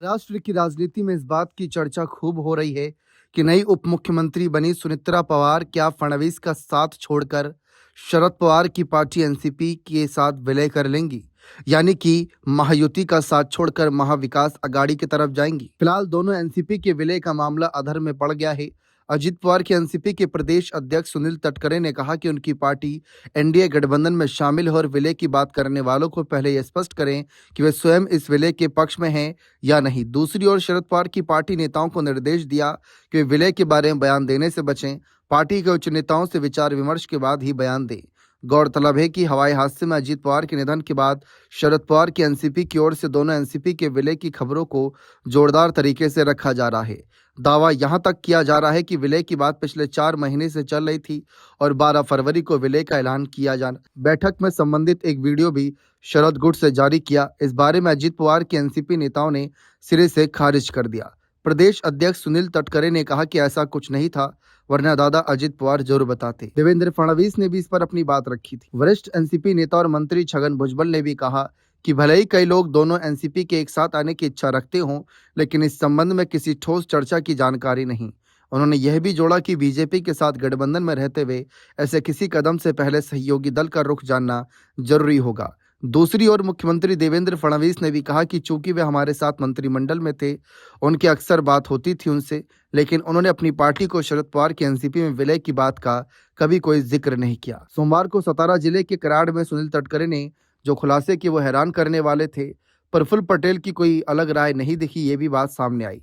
राष्ट्र की राजनीति में इस बात की चर्चा खूब हो रही है कि नई उप मुख्यमंत्री बनी सुनेत्रा पवार क्या फडणवीस का साथ छोड़कर शरद पवार की पार्टी एनसीपी के साथ विलय कर लेंगी, यानी कि महायुति का साथ छोड़कर महाविकास अघाड़ी की तरफ जाएंगी। फिलहाल दोनों एनसीपी के विलय का मामला अधर में पड़ गया है। अजित पवार के एनसीपी के प्रदेश अध्यक्ष सुनील तटकरे ने कहा कि उनकी पार्टी एनडीए गठबंधन में शामिल है और विलय की बात करने वालों को पहले यह स्पष्ट करें कि वे स्वयं इस विलय के पक्ष में हैं या नहीं। दूसरी ओर शरद पवार की पार्टी नेताओं को निर्देश दिया कि वे विलय के बारे में बयान देने से बचें, पार्टी के उच्च नेताओं से विचार विमर्श के बाद ही बयान दें। गौरतलब है कि हवाई हादसे में अजित पवार के निधन के बाद शरद पवार की एनसीपी की ओर से दोनों एनसीपी के विलय की खबरों को जोरदार तरीके से रखा जा रहा है। दावा यहां तक किया जा रहा है कि विलय की बात पिछले 4 महीने से चल रही थी और 12 फरवरी को विलय का ऐलान किया जाना। बैठक में संबंधित एक वीडियो भी शरद गुट से जारी किया। इस बारे में अजित पवार के एनसीपी नेताओं ने सिरे से खारिज कर दिया। प्रदेश अध्यक्ष सुनील तटकरे ने कहा कि ऐसा कुछ नहीं था, वरना दादा अजित पवार जरूर बताते। देवेंद्र फडणवीस ने भी इस पर अपनी बात रखी थी। वरिष्ठ एनसीपी नेता और मंत्री छगन भुजबल ने भी कहा कि भले ही कई लोग दोनों एनसीपी के एक साथ आने की इच्छा रखते हों, लेकिन इस संबंध में किसी ठोस चर्चा की जानकारी नहीं। उन्होंने यह भी जोड़ा कि बीजेपी के साथ गठबंधन में रहते हुए ऐसे किसी कदम से पहले सहयोगी दल का रुख जानना जरूरी होगा। दूसरी ओर मुख्यमंत्री देवेंद्र फडणवीस ने भी कहा कि चूंकि वे हमारे साथ मंत्रिमंडल में थे, उनकी अक्सर बात होती थी उनसे, लेकिन उन्होंने अपनी पार्टी को शरद पवार की एनसीपी में विलय की बात का कभी कोई जिक्र नहीं किया। सोमवार को सतारा जिले के कराड़ में सुनील तटकरे ने जो खुलासे किए वो हैरान करने वाले थे। प्रफुल्ल पटेल की कोई अलग राय नहीं दिखी, ये भी बात सामने आई।